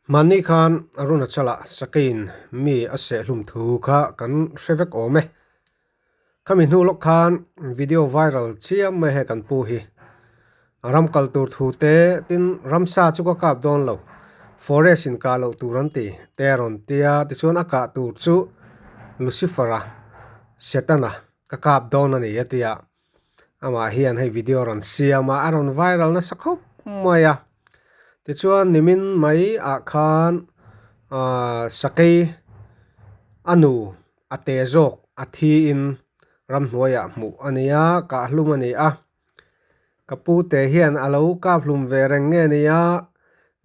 Mani khan aruna chala sakein mi ase hlum thu kha kan hrevek ome kami hnu lok khan video viral chiam me he kan pu hi ram kal tur thu te tin ramsa chu ka kap don lo forest in ka lo turan ti teron tia ti chuan aka tur chu lucifera setana ka kap don ani yatia ama hian hei video ron siama aron viral na sakhop maya ti chuan nimin mai a khan Sakei anu ate jok a Thiin ram hnuaya mu ania ka hlum ani a kapu te hian alo ka hlum ve reng nge nia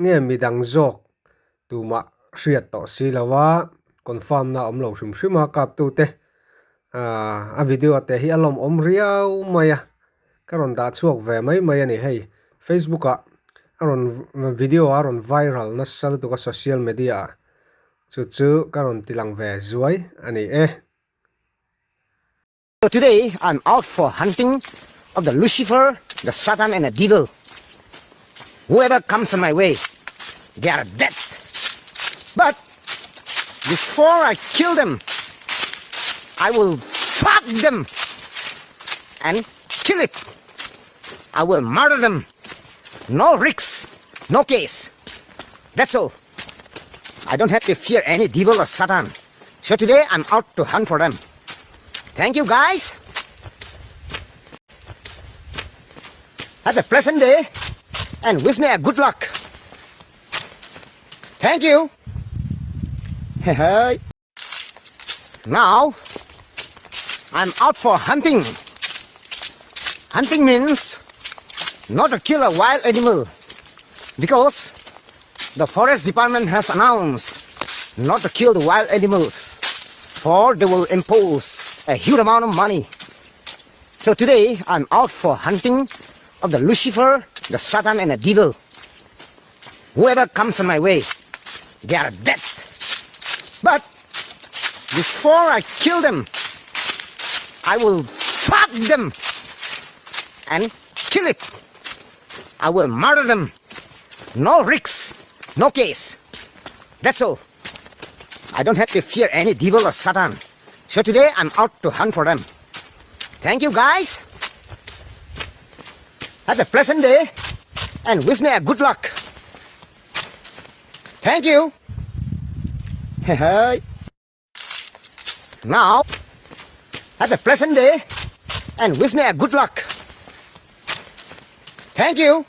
nge midang jok tuma Hriatloh si lawa confirm na omlo hrim hrim a kap tu te a video te hi alom om riau maya karon da chuak ve mai mai ani hei Facebook a aron video aron viral na sal tu ka social media chu karon tilang ve zuai ani So today I'm out for hunting of the Lucifer, the Satan and the devil. Whoever comes on my way, they are dead. But before I kill them, I will fuck them and kill it. I will murder them. No risks, no case. That's all. I don't have to fear any devil or Satan. So today I'm out to hunt for them. Thank you guys. Have a pleasant day and wish me a good luck. Thank you. Now I'm out for hunting. Hunting means not to kill a wild animal, because the forest department has announced not to kill the wild animals, for they will impose a huge amount of money. So today I'm out for hunting of the Lucifer, the Satan and the devil. Whoever comes on my way, they are dead. But before I kill them, I will fuck them and kill it. I will murder them. No risks, no case. That's all. I don't have to fear any devil or Satan. So today I'm out to hunt for them. Thank you guys. Have a pleasant day and wish me a good luck. Thank you. Now have a pleasant day and wish me a good luck. Thank you.